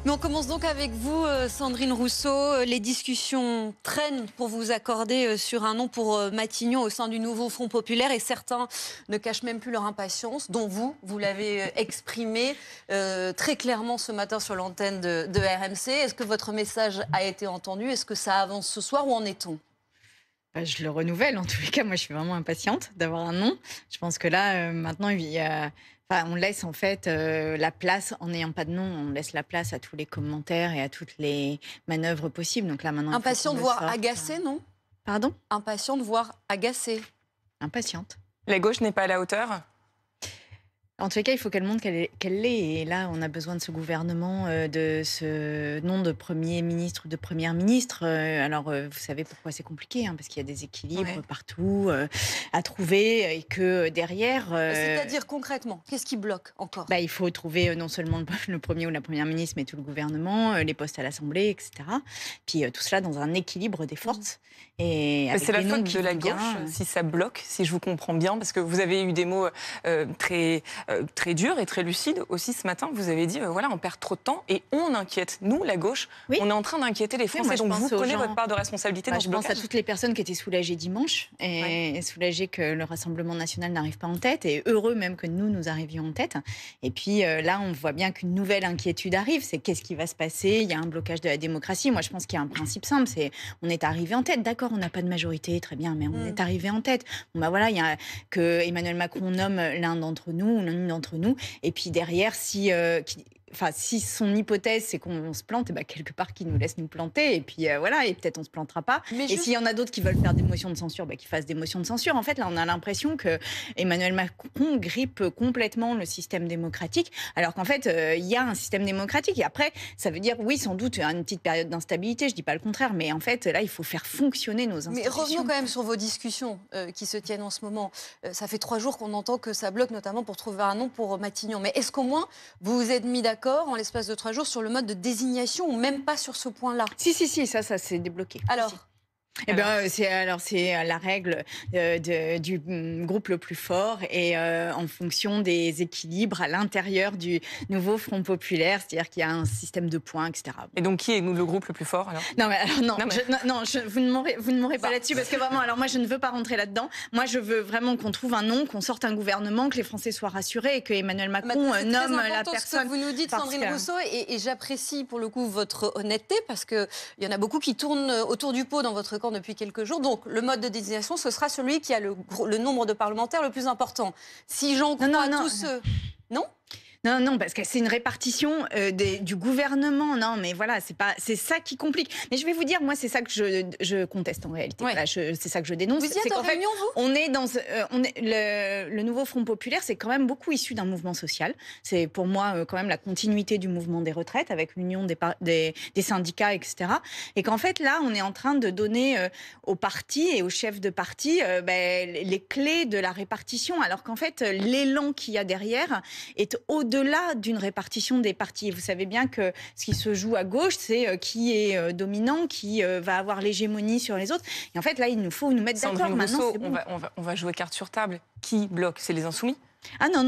Mais on commence donc avec vous, Sandrine Rousseau. Les discussions traînent pour vous accorder sur un nom pour Matignon au sein du nouveau Front populaire et certains ne cachent même plus leur impatience, dont vous l'avez exprimé très clairement ce matin sur l'antenne de RMC. Est-ce que votre message a été entendu? Est-ce que ça avance ce soir? Où en est-on? Je le renouvelle. En tous les cas, moi, je suis vraiment impatiente d'avoir un nom. Je pense que là, maintenant, on laisse en fait la place, en n'ayant pas de nom, on laisse la place à tous les commentaires et à toutes les manœuvres possibles. Donc là, maintenant, impatient de voir agacé, non? Pardon? Impatient de voir agacé. Impatiente. La gauche n'est pas à la hauteur? En tous les cas, il faut qu'elle montre qu'elle l'est. Et là, on a besoin de ce gouvernement, de ce nom de Premier ministre ou de Première ministre. Alors, vous savez pourquoi c'est compliqué, hein, parce qu'il y a des équilibres partout à trouver et que derrière... C'est-à-dire concrètement, qu'est-ce qui bloque encore? Il faut trouver non seulement le Premier ou la Première ministre, mais tout le gouvernement, les postes à l'Assemblée, etc. Puis tout cela dans un équilibre des forces. Et c'est la faute de la gauche, si ça bloque, si je vous comprends bien, parce que vous avez eu des mots très dur et très lucide aussi ce matin. Vous avez dit, voilà, on perd trop de temps et on inquiète. Nous, la gauche, on est en train d'inquiéter les Français. Donc vous prenez votre part de responsabilité dans ce blocage. Je pense à toutes les personnes qui étaient soulagées dimanche et soulagées que le Rassemblement national n'arrive pas en tête et heureux même que nous arrivions en tête. Et puis là, on voit bien qu'une nouvelle inquiétude arrive. C'est qu'est-ce qui va se passer? Il y a un blocage de la démocratie. Moi, je pense qu'il y a un principe simple. C'est on est arrivé en tête. D'accord, on n'a pas de majorité, très bien, mais on est arrivé en tête. Bon, voilà, il y a que Emmanuel Macron nomme l'un d'entre nous, l'une d'entre nous. Et puis derrière, si son hypothèse, c'est qu'on se plante, quelque part, qu'il nous laisse nous planter. Et puis voilà, et peut-être on se plantera pas. Et s'il y en a d'autres qui veulent faire des motions de censure, qu'ils fassent des motions de censure. En fait, là, on a l'impression que Emmanuel Macron grippe complètement le système démocratique, alors qu'en fait, il y a un système démocratique. Et après, ça veut dire, oui, sans doute, une petite période d'instabilité. Je dis pas le contraire, mais en fait, là, il faut faire fonctionner nos institutions. Mais revenons quand même sur vos discussions qui se tiennent en ce moment. Ça fait 3 jours qu'on entend que ça bloque, notamment pour trouver un nom pour Matignon. Mais est-ce qu'au moins, vous vous êtes mis d'accord en l'espace de 3 jours sur le mode de désignation ou même pas sur ce point-là? Si, ça s'est débloqué. Alors c'est la règle du groupe le plus fort et en fonction des équilibres à l'intérieur du nouveau Front populaire, c'est-à-dire qu'il y a un système de points, etc. Et donc qui est le groupe le plus fort alors? Vous ne m'aurez pas là-dessus parce que vraiment, alors moi je ne veux pas rentrer là-dedans. Moi je veux vraiment qu'on trouve un nom, qu'on sorte un gouvernement, que les Français soient rassurés et que Emmanuel Macron nomme la personne. Ce que vous nous dites, Sandrine Rousseau, et j'apprécie pour le coup votre honnêteté parce qu'il y en a beaucoup qui tournent autour du pot dans votre camp depuis quelques jours. Donc, le mode de désignation, ce sera celui qui a le nombre de parlementaires le plus important. Si j'en crois tous ceux... Non ? Non, parce que c'est une répartition du gouvernement. Non, mais voilà, c'est ça qui complique. Mais je vais vous dire, moi, c'est ça que je conteste en réalité. Voilà, c'est ça que je dénonce. Vous y êtes en réunion, vous ? On est dans le nouveau Front populaire, c'est quand même beaucoup issu d'un mouvement social. C'est pour moi quand même la continuité du mouvement des retraites avec l'union des syndicats, etc. Et qu'en fait, là, on est en train de donner aux partis et aux chefs de parti les clés de la répartition, alors qu'en fait, l'élan qu'il y a derrière est au-delà d'une répartition des partis. Et vous savez bien que ce qui se joue à gauche, c'est qui est dominant, qui va avoir l'hégémonie sur les autres. Et en fait, là, il nous faut nous mettre d'accord. Maintenant, bon. on va jouer carte sur table. Qui bloque? C'est les Insoumis? Ah non,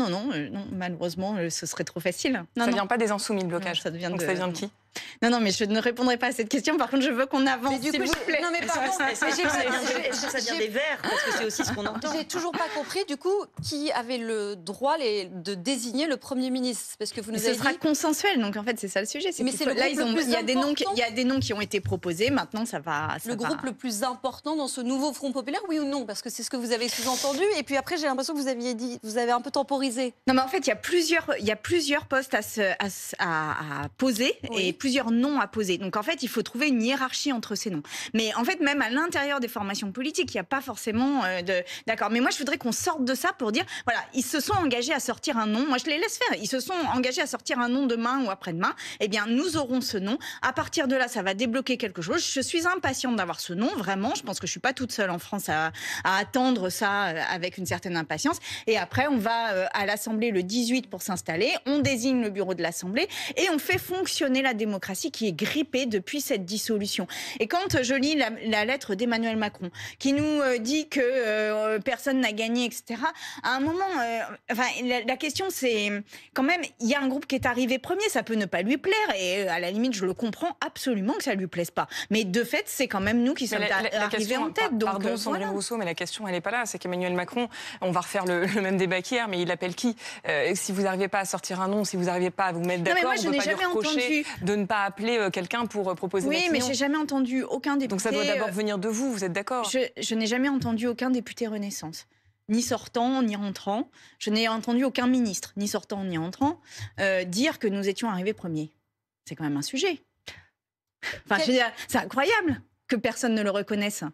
malheureusement, ce serait trop facile. Ça ne vient pas des Insoumis, le blocage. Non, ça vient de qui? Non, mais je ne répondrai pas à cette question. Par contre, je veux qu'on avance, s'il vous plaît. Non, mais pardon. Ça vient des Verts, parce que c'est aussi ce qu'on entend. J'ai toujours pas compris, du coup, qui avait le droit de désigner le Premier ministre. Parce que vous nous avez dit... Ce sera consensuel, donc en fait, c'est ça le sujet. Mais c'est là, il y a des noms qui ont été proposés. Maintenant, ça va... Le groupe le plus important dans ce nouveau Front populaire, oui ou non? Parce que c'est ce que vous avez sous-entendu. Et puis après, j'ai l'impression que vous avez un peu temporisé. Non, mais en fait, il y a plusieurs postes à poser et plusieurs noms à poser. Donc en fait, il faut trouver une hiérarchie entre ces noms. Mais en fait, même à l'intérieur des formations politiques, il n'y a pas forcément d'accord. Mais moi, je voudrais qu'on sorte de ça pour dire, voilà, ils se sont engagés à sortir un nom. Moi, je les laisse faire. Ils se sont engagés à sortir un nom demain ou après-demain. Eh bien, nous aurons ce nom. À partir de là, ça va débloquer quelque chose. Je suis impatiente d'avoir ce nom, vraiment. Je pense que je suis pas toute seule en France à attendre ça avec une certaine impatience. Et après, on va à l'Assemblée le 18 pour s'installer. On désigne le bureau de l'Assemblée et on fait fonctionner la démocratie. démocratie qui est grippée depuis cette dissolution. Et quand je lis la lettre d'Emmanuel Macron, qui nous dit que personne n'a gagné, etc., à un moment, la question c'est quand même, il y a un groupe qui est arrivé premier, ça peut ne pas lui plaire, et à la limite, je le comprends absolument que ça lui plaise pas. Mais de fait, c'est quand même nous qui sommes arrivés en tête. Donc, pardon, Sandrine Rousseau, mais la question, elle n'est pas là. C'est qu'Emmanuel Macron, on va refaire le même débat qu'hier, mais il appelle qui? Si vous n'arrivez pas à sortir un nom, si vous n'arrivez pas à vous mettre d'accord, on ne peut pas lui reprocher de ne pas appeler quelqu'un pour proposer Matignon. Oui, mais j'ai jamais entendu aucun député... Donc ça doit d'abord venir de vous êtes d'accord? Je n'ai jamais entendu aucun député Renaissance, ni sortant, ni rentrant. Je n'ai entendu aucun ministre, ni sortant, ni entrant, dire que nous étions arrivés premiers. C'est quand même un sujet. Enfin, je veux dire, c'est incroyable que personne ne le reconnaisse.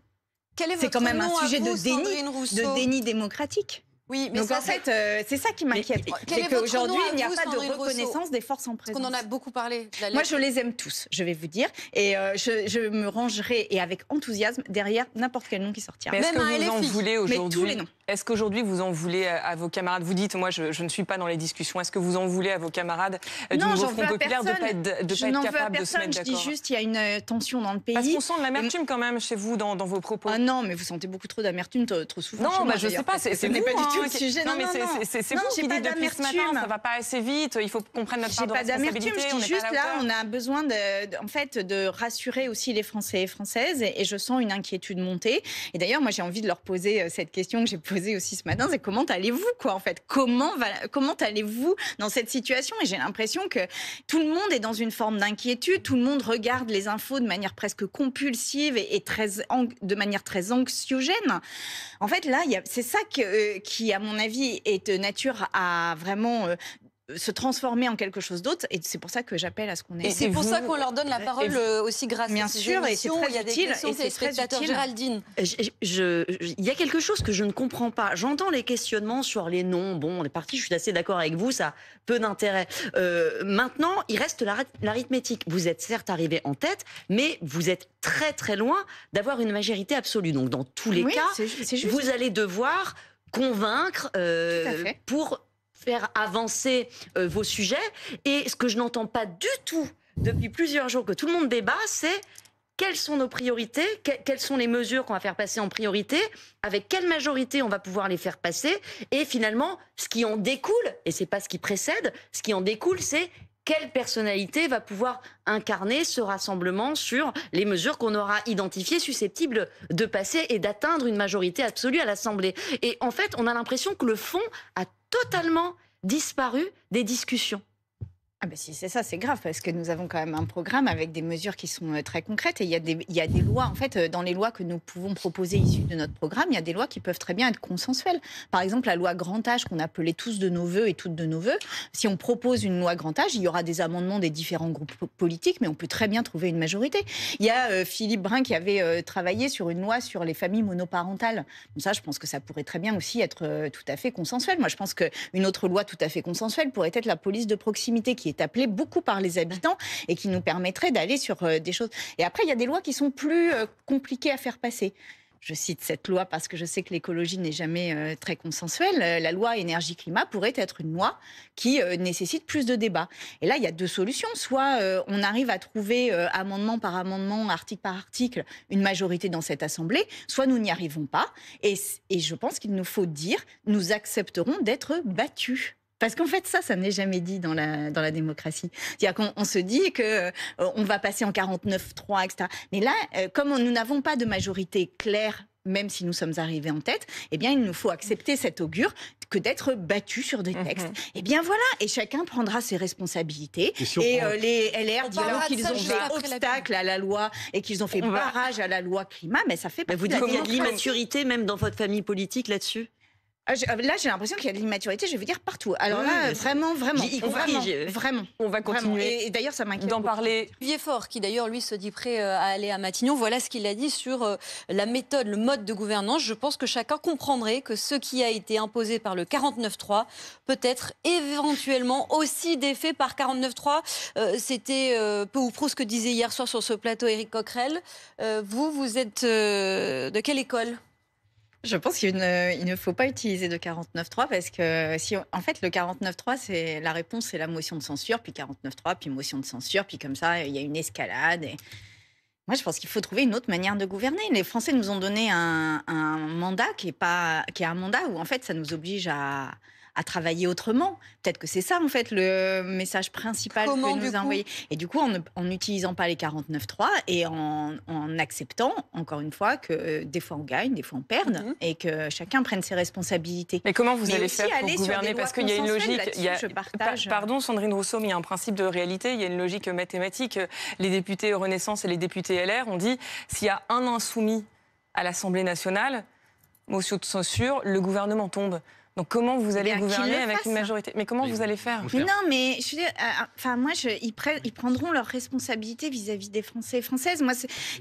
C'est quand même un sujet de déni démocratique. Oui, mais donc en fait, c'est ça qui m'inquiète. C'est qu'aujourd'hui, il n'y a pas de reconnaissance des forces en présence. Parce qu'on en a beaucoup parlé. Moi, je les aime tous, je vais vous dire. Et je me rangerai, et avec enthousiasme, derrière n'importe quel nom qui sortira. Mais est-ce que vous en voulez aujourd'hui? Tous les noms. Est-ce qu'aujourd'hui, vous en voulez à vos camarades? Vous dites, moi, je ne suis pas dans les discussions. Est-ce que vous en voulez à vos camarades du nouveau Front populaire de ne pas être capable de se mettre d'accord? Je dis juste, il y a une tension dans le pays. Parce qu'on sent de l'amertume quand même chez vous dans vos propos. Ah non, mais vous sentez beaucoup trop d'amertume trop souvent. Non, je ne sais pas, c'est pas du tout le sujet. Non, mais c'est vous qui dites depuis ce matin, ça ne va pas assez vite, il faut qu'on prenne notre part de responsabilité. Je dis juste là, on a besoin de rassurer aussi les Français et Françaises, et je sens une inquiétude monter. Et d'ailleurs, moi, j'ai envie de leur poser cette question que j'ai posée aussi ce matin, c'est comment allez-vous, quoi, en fait? Comment allez-vous dans cette situation? Et j'ai l'impression que tout le monde est dans une forme d'inquiétude, tout le monde regarde les infos de manière presque compulsive et de manière très anxiogène. En fait, là, c'est ça qui, à mon avis, est de nature à vraiment se transformer en quelque chose d'autre, et c'est pour ça que j'appelle à ce qu'on ait. Et c'est pour ça qu'on leur donne la parole aussi grâce à ces émissions. Bien sûr, et c'est très il y a des utile. questions téléspectateurs. Géraldine. Il y a quelque chose que je ne comprends pas. J'entends les questionnements sur les noms. Bon, on est parti, je suis assez d'accord avec vous, ça a peu d'intérêt. Maintenant, il reste l'arithmétique. Vous êtes certes arrivé en tête, mais vous êtes très très loin d'avoir une majorité absolue. Donc dans tous les cas, vous allez devoir convaincre pour faire avancer vos sujets. Et ce que je n'entends pas du tout depuis plusieurs jours que tout le monde débat, c'est quelles sont nos priorités, quelles sont les mesures qu'on va faire passer en priorité, avec quelle majorité on va pouvoir les faire passer, et finalement, ce qui en découle, et c'est pas ce qui précède, ce qui en découle, c'est quelle personnalité va pouvoir incarner ce rassemblement sur les mesures qu'on aura identifiées susceptibles de passer et d'atteindre une majorité absolue à l'Assemblée. Et en fait, on a l'impression que le fond a totalement disparu des discussions. Ah ben si c'est ça, c'est grave, parce que nous avons quand même un programme avec des mesures qui sont très concrètes, et il y a des lois, en fait, dans les lois que nous pouvons proposer issues de notre programme, il y a des lois qui peuvent très bien être consensuelles. Par exemple, la loi grand âge qu'on appelait tous de nos voeux et toutes de nos voeux, si on propose une loi grand âge, il y aura des amendements des différents groupes politiques, mais on peut très bien trouver une majorité. Il y a Philippe Brun qui avait travaillé sur une loi sur les familles monoparentales. Donc ça, je pense que ça pourrait très bien aussi être tout à fait consensuel. Moi, je pense qu'une autre loi tout à fait consensuelle pourrait être la police de proximité, qui est appelée beaucoup par les habitants et qui nous permettrait d'aller sur des choses. Et après, il y a des lois qui sont plus compliquées à faire passer. Je cite cette loi parce que je sais que l'écologie n'est jamais très consensuelle. La loi énergie-climat pourrait être une loi qui nécessite plus de débats. Et là, il y a deux solutions. Soit on arrive à trouver amendement par amendement, article par article, une majorité dans cette Assemblée, soit nous n'y arrivons pas. Et je pense qu'il nous faut dire, nous accepterons d'être battus. Parce qu'en fait, ça n'est jamais dit dans la démocratie. C'est-à-dire qu'on se dit qu'on va passer en 49-3, etc. Mais là, comme nous n'avons pas de majorité claire, même si nous sommes arrivés en tête, eh bien, il nous faut accepter cet augure que d'être battus sur des textes. Et bien voilà, et chacun prendra ses responsabilités. Et les LR diront qu'ils ont fait obstacle à la loi et qu'ils ont fait barrage à la loi climat, mais ça fait partie de la démocratie. Vous dites qu'il y a de l'immaturité même dans votre famille politique là-dessus? Là, j'ai l'impression qu'il y a de l'immaturité, je vais vous dire, partout. Alors là, vraiment. On va continuer. Et d'ailleurs, ça m'inquiète d'en parler. Olivier Faure, qui d'ailleurs, lui, se dit prêt à aller à Matignon, voilà ce qu'il a dit sur la méthode, le mode de gouvernance. Je pense que chacun comprendrait que ce qui a été imposé par le 49.3 peut être éventuellement aussi défait par 49.3. C'était peu ou prou ce que disait hier soir sur ce plateau Éric Coquerel. Vous êtes de quelle école ? Je pense qu'il ne faut pas utiliser de 49.3 parce que en fait, le 49.3, c'est la réponse, c'est la motion de censure, puis 49.3, puis motion de censure, puis comme ça, il y a une escalade. Et... Moi, je pense qu'il faut trouver une autre manière de gouverner. Les Français nous ont donné un mandat qui est un mandat où en fait, ça nous oblige à travailler autrement. Peut-être que c'est ça, en fait, le message principal que nous a envoyé. Et du coup, en n'utilisant pas les 49.3 et en acceptant, encore une fois, que des fois on gagne, des fois on perd, et que chacun prenne ses responsabilités. Mais comment vous allez faire pour gouverner? Parce qu'il y a une logique... Je partage. Pardon, Sandrine Rousseau, mais il y a un principe de réalité, il y a une logique mathématique. Les députés Renaissance et les députés LR ont dit, s'il y a un insoumis à l'Assemblée nationale, motion de censure, le gouvernement tombe. Donc comment vous allez gouverner avec une majorité? Mais comment vous allez faire? Mais non, mais je veux dire, ils prendront leurs responsabilités vis-à-vis des Français et Françaises.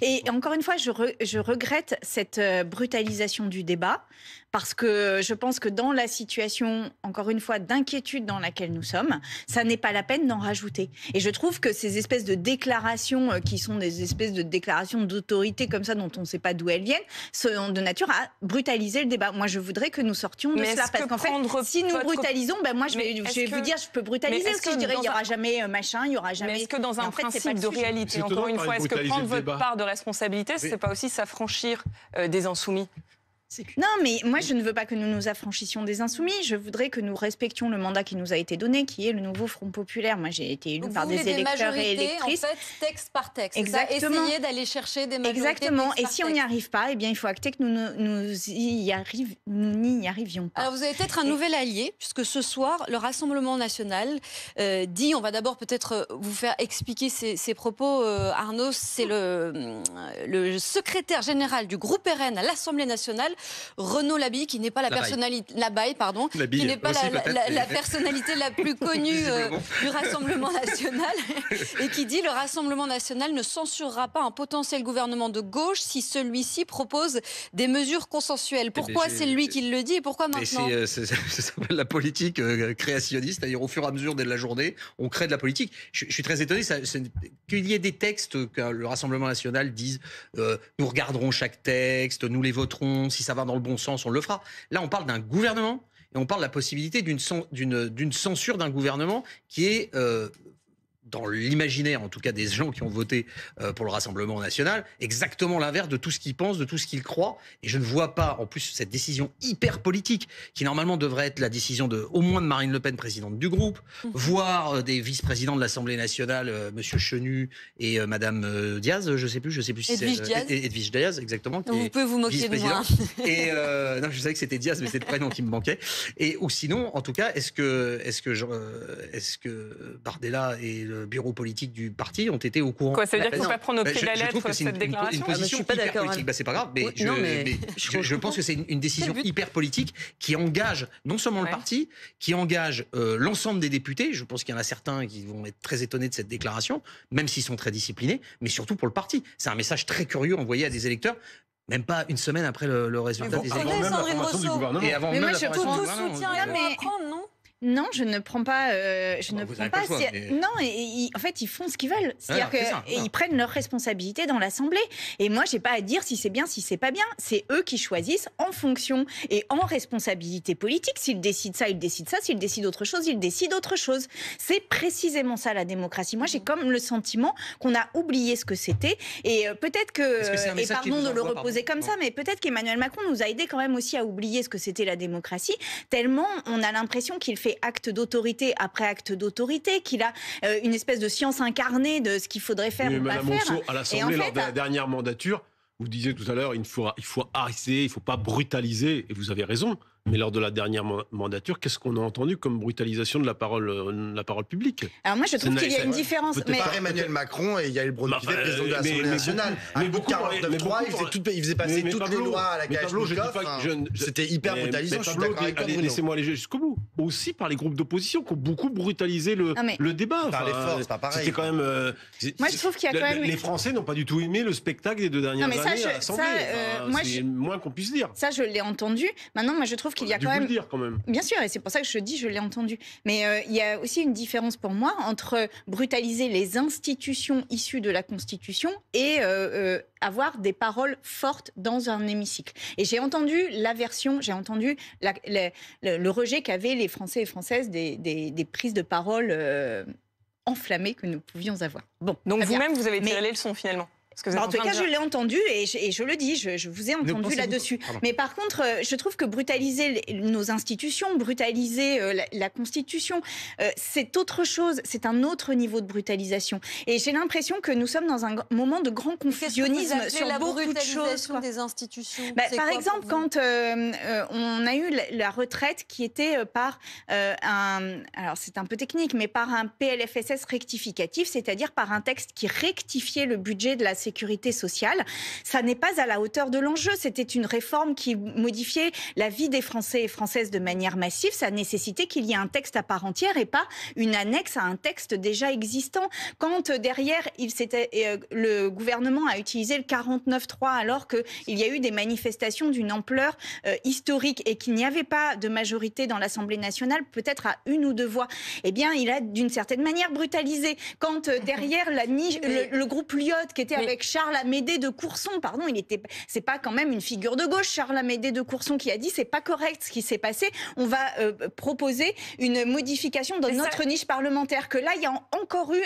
Et encore une fois, je regrette cette brutalisation du débat parce que je pense que dans la situation, encore une fois, d'inquiétude dans laquelle nous sommes, ça n'est pas la peine d'en rajouter. Et je trouve que ces espèces de déclarations qui sont des espèces de déclarations d'autorité comme ça dont on ne sait pas d'où elles viennent, sont de nature à brutaliser le débat. Moi, je voudrais que nous sortions de cela. Parce qu'en fait, si nous brutalisons, moi, je vais vous dire, je peux brutaliser aussi. Je dirais, il n'y aura jamais machin, il n'y aura jamais... Mais est-ce que dans un principe de réalité, encore une fois, est-ce que prendre votre part de responsabilité, ce n'est pas aussi s'affranchir des insoumis? Non, mais moi, je ne veux pas que nous nous affranchissions des insoumis. Je voudrais que nous respections le mandat qui nous a été donné, qui est le nouveau Front populaire. Moi, j'ai été élue par des électeurs et électrices. En fait, texte par texte. Exactement. Essayer d'aller chercher des majorités. Exactement. Et si on n'y arrive pas, eh bien, il faut acter que nous n'y arrivions pas. Alors, vous avez peut-être un nouvel allié, puisque ce soir, le Rassemblement national dit, on va d'abord peut-être vous faire expliquer ses propos. Arnaud, c'est le secrétaire général du groupe RN à l'Assemblée nationale, Renaud Labille, qui n'est pas la personnalité qui n'est pas la personnalité la plus connue du Rassemblement national, et qui dit le Rassemblement national ne censurera pas un potentiel gouvernement de gauche si celui-ci propose des mesures consensuelles. Pourquoi c'est lui qui le dit et pourquoi maintenant? Ça s'appelle la politique créationniste, c'est-à-dire au fur et à mesure de la journée, on crée de la politique. Je suis très étonné qu'il y ait des textes que le Rassemblement national dise nous regarderons chaque texte, nous les voterons, si ça va dans le bon sens, on le fera. Là, on parle d'un gouvernement et on parle de la possibilité d'une censure d'un gouvernement qui est dans l'imaginaire, en tout cas des gens qui ont voté pour le Rassemblement national, exactement l'inverse de tout ce qu'ils pensent, de tout ce qu'ils croient. Et je ne vois pas, en plus, cette décision hyper politique, qui normalement devrait être la décision au moins de Marine Le Pen, présidente du groupe, voire des vice-présidents de l'Assemblée nationale, Monsieur Chenu et Madame Diaz, je sais plus si c'est Edwige Diaz, exactement. Vous pouvez vous moquer de moi. Et non, je savais que c'était Diaz, mais c'est le prénom qui me manquait. Ou sinon, en tout cas, est-ce que Bardella et le bureau politique du parti ont été au courant? Quoi, ça veut dire qu'il ne faut pas prendre au pied de la lettre cette déclaration? Une position hyper politique. C'est pas grave, mais je pense que c'est une décision hyper politique qui engage non seulement le parti, qui engage l'ensemble des députés. Je pense qu'il y en a certains qui vont être très étonnés de cette déclaration, même s'ils sont très disciplinés, mais surtout pour le parti. C'est un message très curieux envoyé à des électeurs. Même pas une semaine après le résultat des élections. Et avant même la formation du gouvernement. Tout soutien à prendre, non? Non, je ne prends pas. Non, en fait, ils font ce qu'ils veulent. C'est-à-dire qu'ils prennent leurs responsabilités dans l'Assemblée. Et moi, j'ai pas à dire si c'est bien, si c'est pas bien. C'est eux qui choisissent en fonction et en responsabilité politique. S'ils décident ça, ils décident ça. S'ils décident autre chose, ils décident autre chose. C'est précisément ça la démocratie. Moi, j'ai comme le sentiment qu'on a oublié ce que c'était. Et peut-être que, et pardon de le reposer comme ça, mais peut-être qu'Emmanuel Macron nous a aidé quand même aussi à oublier ce que c'était la démocratie. Tellement on a l'impression qu'il fait acte d'autorité après acte d'autorité, qu'il a une espèce de science incarnée de ce qu'il faudrait faire ou pas faire. Madame Rousseau, à l'Assemblée, lors de la dernière mandature, vous disiez tout à l'heure, il faut arrêter, il ne faut pas brutaliser, et vous avez raison. Mais lors de la dernière mandature, qu'est-ce qu'on a entendu comme brutalisation de la parole publique? Alors moi, je trouve qu'il y a une différence. Mais par Emmanuel Macron, et il y a eu le président de l'Assemblée nationale. Mais beaucoup, 49.3, il faisait passer toutes les lois à la Kalachnikov. C'était hyper brutalisant. Je suis d'accord avec toi, Bruno. Laissez-moi aller jusqu'au bout. Aussi par les groupes d'opposition qui ont beaucoup brutalisé le débat. Par les forces, c'est pas pareil. C'était quand même. Moi, je trouve qu'il y a quand même. Les Français n'ont pas du tout aimé le spectacle des 2 dernières années à l'Assemblée. C'est le moins qu'on puisse dire. Ça, je l'ai entendu. Maintenant, moi, je trouve qu'il y a quand même... dire quand même. Bien sûr, et c'est pour ça que je dis, je l'ai entendu. Mais il y a aussi une différence pour moi entre brutaliser les institutions issues de la Constitution et avoir des paroles fortes dans un hémicycle. Et j'ai entendu l'aversion, j'ai entendu le rejet qu'avaient les Français et Françaises des prises de parole enflammées que nous pouvions avoir. Bon, donc vous-même, vous avez tiré les leçons finalement. En tout cas, je l'ai entendu et je le dis, je vous ai entendu là-dessus. Mais par contre, je trouve que brutaliser nos institutions, brutaliser la Constitution, c'est autre chose, c'est un autre niveau de brutalisation. Et j'ai l'impression que nous sommes dans un moment de grand confusionnisme sur beaucoup de choses. Des institutions. Par exemple, quand on a eu la retraite qui était par alors c'est un peu technique, mais par un PLFSS rectificatif, c'est-à-dire par un texte qui rectifiait le budget de la sécurité sociale. Ça n'est pas à la hauteur de l'enjeu. C'était une réforme qui modifiait la vie des Français et Françaises de manière massive. Ça nécessitait qu'il y ait un texte à part entière et pas une annexe à un texte déjà existant. Quand derrière, le gouvernement a utilisé le 49.3 alors qu'il y a eu des manifestations d'une ampleur historique et qu'il n'y avait pas de majorité dans l'Assemblée nationale, peut-être à une ou deux voix, eh bien, il a d'une certaine manière brutalisé. Quand derrière le groupe Lyot qui était avec Charles Amédée de Courson, pardon, c'est pas quand même une figure de gauche, Charles Amédée de Courson, qui a dit c'est pas correct ce qui s'est passé, on va proposer une modification dans notre niche parlementaire. Que là, il y a encore eu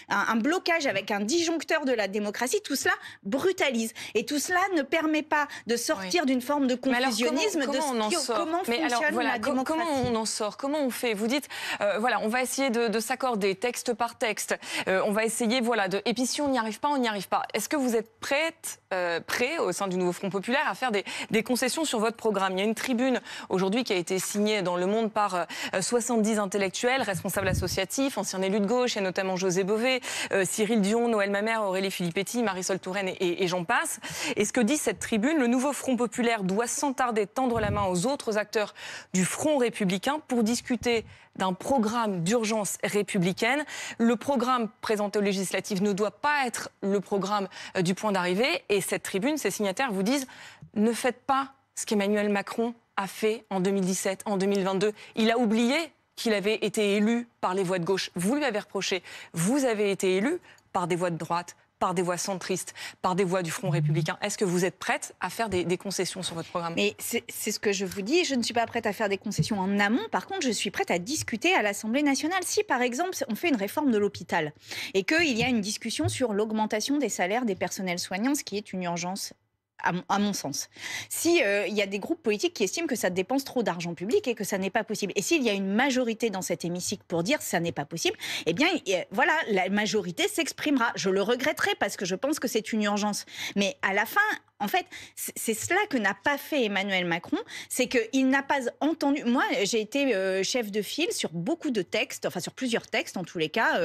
un blocage avec un disjoncteur de la démocratie. Tout cela brutalise. Et tout cela ne permet pas de sortir d'une forme de confusionnisme. Comment on en sort ? Comment fonctionne la démocratie ? Comment on en sort ? Comment on fait ? Vous dites, on va essayer de s'accorder texte par texte. On va essayer, et puis si on n'y arrive pas, on n'y arrive pas. Est-ce que vous êtes prêt au sein du nouveau Front populaire à faire des concessions sur votre programme ? Il y a une tribune aujourd'hui qui a été signée dans Le Monde par 70 intellectuels, responsables associatifs, anciens élus de gauche, et notamment José Bové, Cyril Dion, Noël Mamère, Aurélie Filippetti, Marisol Touraine et j'en passe. Et ce que dit cette tribune, le nouveau Front populaire doit sans tarder tendre la main aux autres acteurs du Front républicain pour discuter d'un programme d'urgence républicaine. Le programme présenté aux législatives ne doit pas être le programme du point d'arrivée. Et cette tribune, ces signataires vous disent ne faites pas ce qu'Emmanuel Macron a fait en 2017, en 2022. Il a oublié qu'il avait été élu par les voix de gauche. Vous lui avez reproché. Vous avez été élu par des voix de droite, par des voix centristes, par des voix du Front républicain. Est-ce que vous êtes prête à faire des concessions sur votre programme ? Mais c'est ce que je vous dis. Je ne suis pas prête à faire des concessions en amont. Par contre, je suis prête à discuter à l'Assemblée nationale. Si, par exemple, on fait une réforme de l'hôpital et qu'il y a une discussion sur l'augmentation des salaires des personnels soignants, ce qui est une urgence à mon sens. Si il y a des groupes politiques qui estiment que ça dépense trop d'argent public et que ça n'est pas possible, et s'il y a une majorité dans cet hémicycle pour dire que ça n'est pas possible, eh bien, la majorité s'exprimera. Je le regretterai parce que je pense que c'est une urgence. Mais à la fin, en fait, c'est cela que n'a pas fait Emmanuel Macron, c'est qu'il n'a pas entendu... Moi, j'ai été chef de file sur beaucoup de textes, enfin sur plusieurs textes en tous les cas,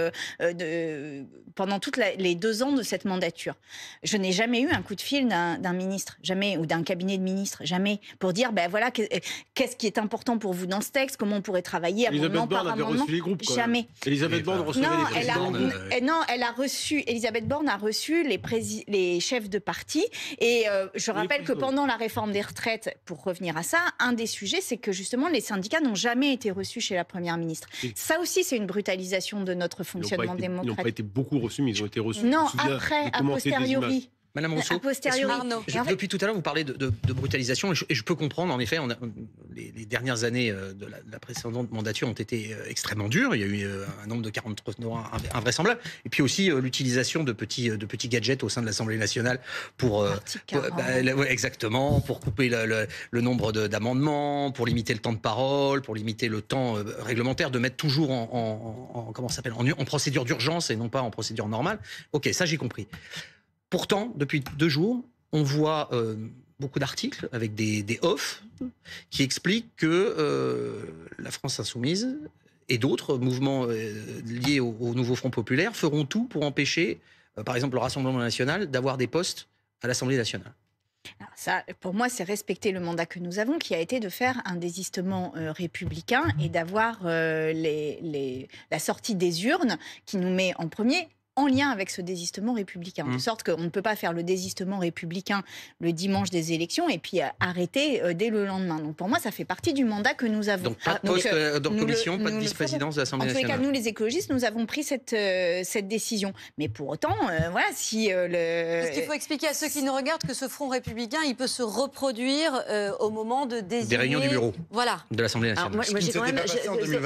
pendant toutes les 2 ans de cette mandature. Je n'ai jamais eu un coup de fil d'un ministre, jamais, ou d'un cabinet de ministre, jamais, pour dire, qu'est-ce qui est important pour vous dans ce texte, comment on pourrait travailler amendement par amendement. Elisabeth Borne avait reçu les groupes, quand jamais. Même. Elisabeth Borne recevait les présidents. Elisabeth Borne a reçu les chefs de parti, et je rappelle que pendant la réforme des retraites, pour revenir à ça, un des sujets, c'est que justement les syndicats n'ont jamais été reçus chez la Première ministre. Et ça aussi, c'est une brutalisation de notre fonctionnement démocratique. Ils n'ont pas été beaucoup reçus, mais ils ont été reçus. Non, après, a posteriori. Madame Rousseau, depuis tout à l'heure, vous parlez de brutalisation, et je peux comprendre, en effet, les dernières années de la précédente mandature ont été extrêmement dures. Il y a eu un nombre de 43 invraisemblable. Et puis aussi l'utilisation de petits gadgets au sein de l'Assemblée nationale pour exactement, pour couper le nombre d'amendements, pour limiter le temps de parole, pour limiter le temps réglementaire, de mettre toujours en procédure d'urgence et non pas en procédure normale. Ok, ça j'ai compris. Pourtant, depuis 2 jours, on voit beaucoup d'articles avec des off qui expliquent que la France insoumise et d'autres mouvements liés au nouveau Front populaire feront tout pour empêcher, par exemple, le Rassemblement national d'avoir des postes à l'Assemblée nationale. Alors ça, pour moi, c'est respecter le mandat que nous avons, qui a été de faire un désistement républicain et d'avoir la sortie des urnes qui nous met en premier en lien avec ce désistement républicain, de sorte qu'on ne peut pas faire le désistement républicain le dimanche des élections et puis arrêter dès le lendemain. Donc pour moi, ça fait partie du mandat que nous avons. Donc pas de poste dans commission, pas de vice-présidence de l'Assemblée nationale. En tous les cas, nous les écologistes, nous avons pris cette décision. Mais pour autant, voilà, si Parce qu'il faut expliquer à ceux qui nous regardent que ce front républicain, il peut se reproduire au moment de désigner... Des réunions du bureau de l'Assemblée nationale. Alors moi j'ai quand même,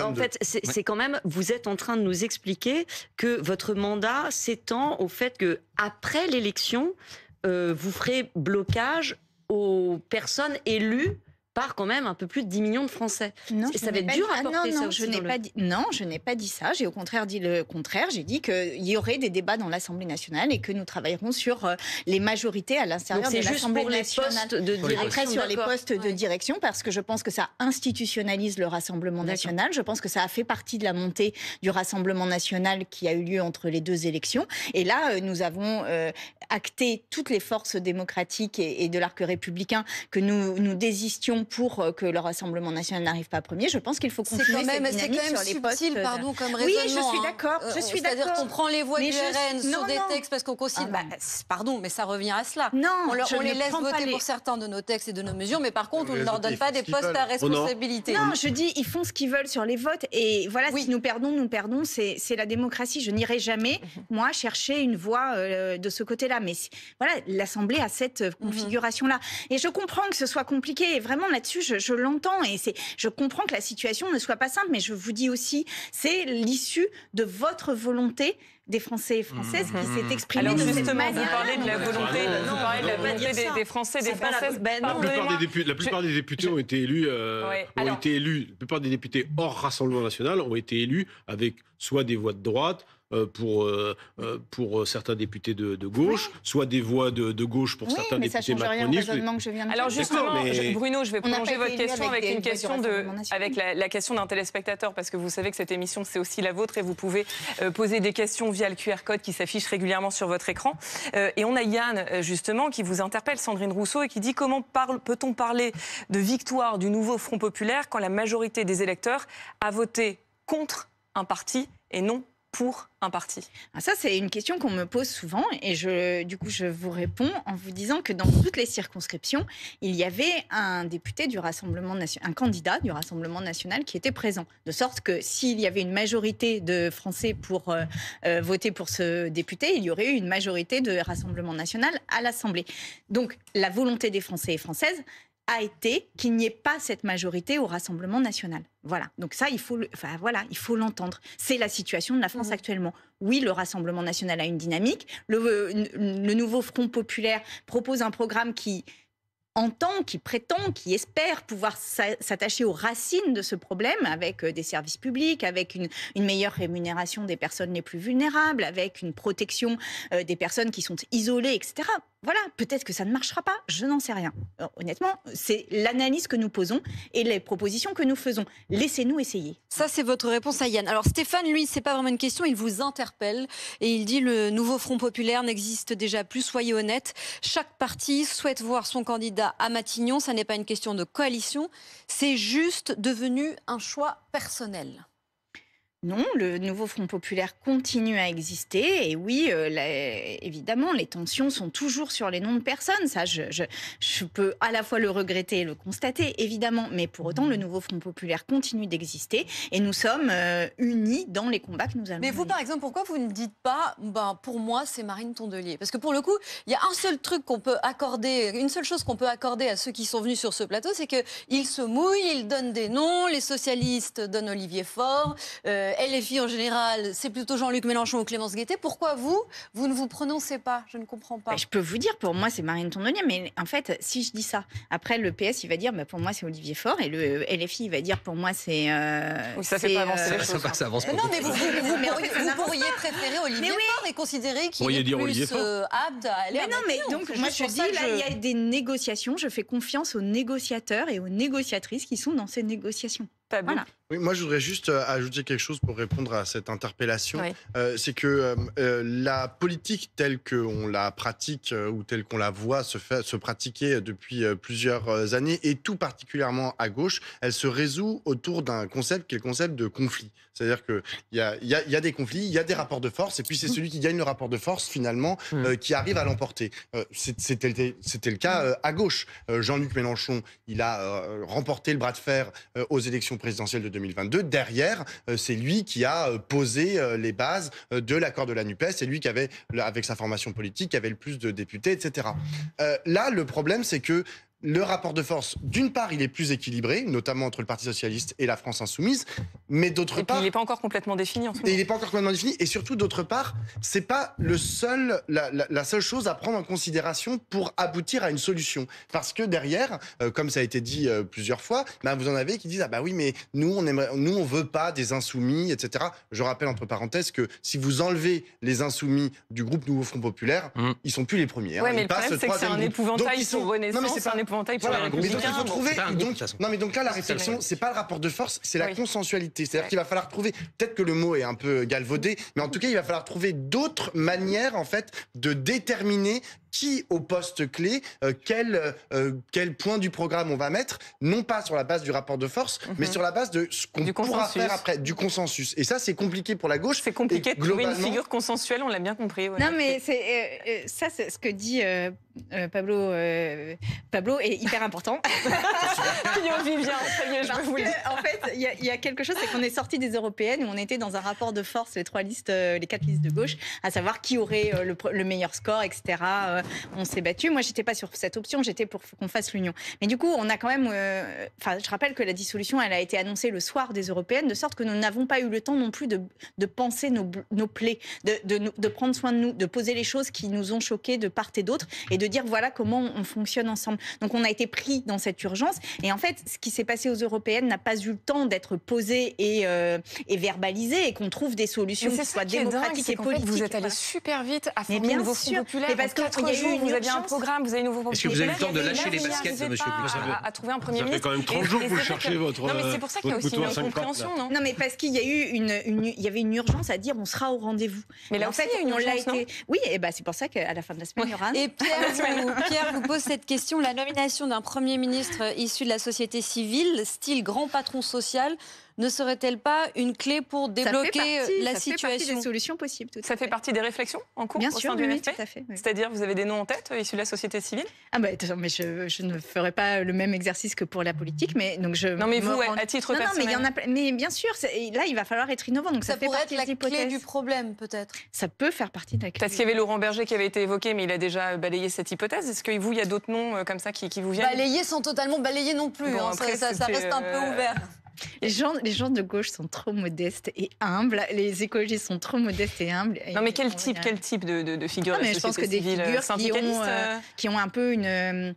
en fait, c'est quand même, vous êtes en train de nous expliquer que votre mandat s'étend au fait que après l'élection, vous ferez blocage aux personnes élues par quand même un peu plus de 10 millions de Français. Non, et ça va être dur à porter ça aussi. Non, je n'ai pas dit ça. J'ai au contraire dit le contraire. J'ai dit qu'il y aurait des débats dans l'Assemblée nationale et que nous travaillerons sur les majorités à l'intérieur de l'Assemblée nationale. C'est juste pour les postes de direction. Après, sur les postes de direction, parce que je pense que ça institutionnalise le Rassemblement national. Je pense que ça a fait partie de la montée du Rassemblement national qui a eu lieu entre les deux élections. Et là, nous avons acté toutes les forces démocratiques et de l'arc républicain que nous désistions pour que le Rassemblement national n'arrive pas premier. Je pense qu'il faut continuer cette dynamique sur les postes. C'est quand même subtil, pardon, comme raisonnement. Oui, je suis d'accord. C'est-à-dire qu'on prend les voix du RN sur des textes parce qu'on considère... pardon, mais ça revient à cela. Non, on les laisse voter pour certains de nos textes et de nos mesures, mais par contre, on ne leur donne pas des postes à responsabilité. Non, je dis, ils font ce qu'ils veulent sur les votes. Et voilà, si nous perdons, c'est la démocratie. Je n'irai jamais, moi, chercher une voix de ce côté-là. Mais voilà, l'Assemblée a cette configuration-là. Et je comprends que ce soit compliqué. Et vraiment, là-dessus, je l'entends et je comprends que la situation ne soit pas simple, mais je vous dis aussi, c'est l'issue de votre volonté des Français et Françaises qui s'est exprimée de cette manière. Vous parlez de la volonté, des Français et des Françaises. La plupart des députés ont été élus. La plupart des députés hors Rassemblement national ont été élus avec soit des voix de droite, pour certains députés de gauche, soit des voix de gauche pour certains députés macronistes. Alors justement, Bruno, je vais prolonger votre question avec une question avec la question d'un téléspectateur, parce que vous savez que cette émission, c'est aussi la vôtre et vous pouvez poser des questions via le QR code qui s'affiche régulièrement sur votre écran. Et on a Yann, justement, qui vous interpelle, Sandrine Rousseau, et qui dit: comment peut-on parler de victoire du nouveau Front populaire quand la majorité des électeurs a voté contre un parti et non pour un parti? Ça, c'est une question qu'on me pose souvent et du coup, je vous réponds en vous disant que dans toutes les circonscriptions, il y avait un député du Rassemblement national, un candidat du Rassemblement national qui était présent. De sorte que s'il y avait une majorité de Français pour voter pour ce député, il y aurait eu une majorité de Rassemblement national à l'Assemblée. Donc, la volonté des Français et Françaises a été qu'il n'y ait pas cette majorité au Rassemblement national. Voilà. Donc ça, il faut l'entendre. C'est la situation de la France actuellement. Oui, le Rassemblement national a une dynamique. Le nouveau Front populaire propose un programme qui entend, qui prétend, qui espère pouvoir s'attacher aux racines de ce problème avec des services publics, avec une meilleure rémunération des personnes les plus vulnérables, avec une protection des personnes qui sont isolées, etc. Voilà, peut-être que ça ne marchera pas, je n'en sais rien. Alors, honnêtement, c'est l'analyse que nous posons et les propositions que nous faisons. Laissez-nous essayer. Ça, c'est votre réponse à Yann. Alors Stéphane, lui, c'est pas vraiment une question, il vous interpelle et il dit: le nouveau Front populaire n'existe déjà plus, soyez honnête. Chaque parti souhaite voir son candidat à Matignon, ça n'est pas une question de coalition, c'est juste devenu un choix personnel. Non, le nouveau Front populaire continue à exister. Et oui, évidemment, les tensions sont toujours sur les noms de personnes. Ça, je peux à la fois le regretter et le constater, évidemment. Mais pour autant, le nouveau Front populaire continue d'exister. Et nous sommes unis dans les combats que nous allons mener. Mais vous, par exemple, pourquoi vous ne dites pas, pour moi, c'est Marine Tondelier? Parce que pour le coup, il y a un seul truc qu'on peut accorder, une seule chose qu'on peut accorder à ceux qui sont venus sur ce plateau, c'est qu'ils se mouillent, ils donnent des noms. Les socialistes donnent Olivier Faure. LFI en général, c'est plutôt Jean-Luc Mélenchon ou Clémence Guettet. Pourquoi vous ne vous prononcez pas? Je ne comprends pas. Je peux vous dire, pour moi, c'est Marine Tondelier. Mais en fait, si je dis ça, après, le PS, il va dire, pour moi, c'est Olivier Faure. Et le LFI, il va dire, pour moi, c'est... ça fait pas avancer les choses. Ça avance pas. Non, mais vous pourriez préférer Olivier Faure et considérer qu'il est plus apte à aller à Matignon. Mais donc, moi, je dis, là, il y a des négociations. Je fais confiance aux négociateurs et aux négociatrices qui sont dans ces négociations. Voilà. Oui, moi, je voudrais juste ajouter quelque chose pour répondre à cette interpellation. Oui. C'est que la politique telle qu'on la pratique ou telle qu'on la voit se pratiquer depuis plusieurs années, et tout particulièrement à gauche, elle se résout autour d'un concept qui est le concept de conflit. C'est-à-dire qu'il y a des conflits, il y a des rapports de force, et puis c'est celui qui gagne le rapport de force, finalement, qui arrive à l'emporter. C'était le cas à gauche. Jean-Luc Mélenchon, il a remporté le bras de fer aux élections présidentielles de 2022. Derrière, c'est lui qui a posé les bases de l'accord de la NUPES. C'est lui qui avait, avec sa formation politique, qui avait le plus de députés, etc. Là, le problème, c'est que le rapport de force, d'une part, il est plus équilibré, notamment entre le Parti socialiste et la France insoumise, mais d'autre part... il n'est pas encore complètement défini en ce moment. Il n'est pas encore complètement défini, et surtout, d'autre part, c'est pas la seule chose à prendre en considération pour aboutir à une solution. Parce que derrière, comme ça a été dit plusieurs fois, vous en avez qui disent « Ah bah oui, mais nous, on veut pas des insoumis, etc. » Je rappelle, entre parenthèses, que si vous enlevez les insoumis du groupe Nouveau Front Populaire, ils sont plus les premiers. Oui, mais le problème, c'est que c'est un épouvantail pour Renaissance, c'est un épouvantail pour les Républicains. Mais donc là, la réflexion, c'est pas le rapport de force, c'est la consensualité. C'est-à-dire qu'il va falloir trouver, peut-être que le mot est un peu galvaudé, mais en tout cas, il va falloir trouver d'autres manières, en fait, de déterminer qui au poste clé, quel point du programme on va mettre, non pas sur la base du rapport de force, mais sur la base de ce qu'on pourra faire après, du consensus. Et ça, c'est compliqué pour la gauche. C'est compliqué de trouver une figure consensuelle, on l'a bien compris. Ouais. Non, mais ça, c'est ce que dit Pablo est hyper important. En fait, il y a quelque chose, c'est qu'on est sorti des européennes où on était dans un rapport de force, les 4 listes de gauche, à savoir qui aurait le meilleur score, etc. On s'est battu. Moi, j'étais pas sur cette option, j'étais pour qu'on fasse l'union. Mais du coup, on a quand même... je rappelle que la dissolution, elle a été annoncée le soir des européennes, de sorte que nous n'avons pas eu le temps non plus de penser nos plaies, de prendre soin de nous, de poser les choses qui nous ont choqués de part et d'autre, et de dire voilà comment on fonctionne ensemble. Donc, on a été pris dans cette urgence. Et en fait, ce qui s'est passé aux européennes n'a pas eu le temps d'être posé et verbalisé, et qu'on trouve des solutions qui soient démocratiques et politiques. Vous êtes allé super vite à former un nouveau Front Populaire. Mais parce que 4 jours, vous aviez un programme, vous avez un nouveau Front Populaire. Est-ce que vous avez eu le temps de lâcher les baskets, monsieur à trouver un Premier ministre. Ça fait quand même 30 jours que vous cherchez votre... Non, mais c'est pour ça qu'il y a aussi une incompréhension, non ? Non, mais parce qu'il y a eu il y avait une urgence à dire on sera au rendez-vous. Mais là, en fait, il y a une urgence, non ? Oui, et c'est pour ça qu'à la fin de la semaine, il y aura un... Et Pierre vous pose cette question. La nomination d'un Premier ministre issu de la société civile, style grand patron social, ne serait-elle pas une clé pour débloquer la situation ? Ça fait partie des solutions possibles. Ça fait partie des réflexions en cours au sein du NFP ? Tout à fait. Oui. C'est-à-dire, vous avez des noms en tête issus de la société civile ? Mais je ne ferai pas le même exercice que pour la politique, mais donc je. Non, mais vous, à titre personnel. Non, mais il y en a. Mais bien sûr, là, il va falloir être innovant. Donc ça fait partie de la clé du problème, peut-être. Ça peut faire partie de la clé. Parce qu'il y avait Laurent Berger qui avait été évoqué, mais il a déjà balayé cette hypothèse. Est-ce que vous, il y a d'autres noms comme ça qui vous viennent ? Balayé sans totalement balayer non plus. Bon, après, ça reste un peu ouvert. Les gens de gauche sont trop modestes et humbles. Les écologistes sont trop modestes et humbles. Non, mais quel type de figures ? Je pense que des figures qui ont un peu une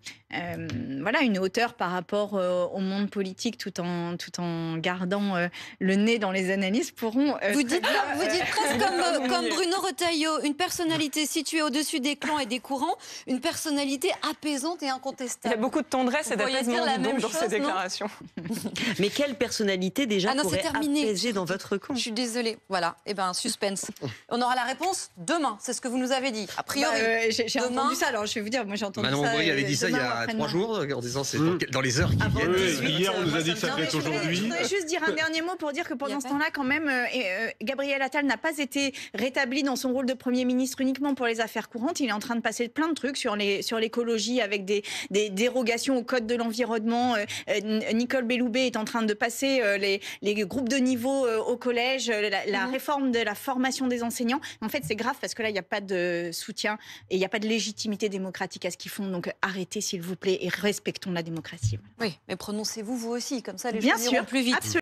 hauteur par rapport au monde politique, tout en gardant le nez dans les analyses, pourront... Vous dites presque comme Bruno Retailleau, une personnalité située au-dessus des clans et des courants, une personnalité apaisante et incontestable. Il y a beaucoup de tendresse et d'apaisement dans ces déclarations. Mais quelle personnalité déjà pourrait apaiser dans votre camp ? Je suis désolée. Voilà. Suspense. On aura la réponse demain. C'est ce que vous nous avez dit. A priori. J'ai entendu ça. Alors, je vais vous dire, moi, j'ai entendu ça. Manon Brie avait dit ça il y a 3 jours, en disant c'est dans les heures qui viennent. Hier, on nous a dit que ça devait être aujourd'hui. Je voudrais juste dire un dernier mot pour dire que pendant ce temps-là, quand même, Gabriel Attal n'a pas été rétabli dans son rôle de Premier ministre uniquement pour les affaires courantes. Il est en train de passer plein de trucs sur l'écologie avec des dérogations au code de l'environnement. Nicole Belloubet est en train de passer les groupes de niveau au collège, la réforme de la formation des enseignants. En fait, c'est grave parce que là, il n'y a pas de soutien et il n'y a pas de légitimité démocratique à ce qu'ils font. Donc, arrêtez, s'il vous plaît, et respectons la démocratie. Oui, mais prononcez-vous, vous aussi. Comme ça, les choses iront plus vite. Absolument.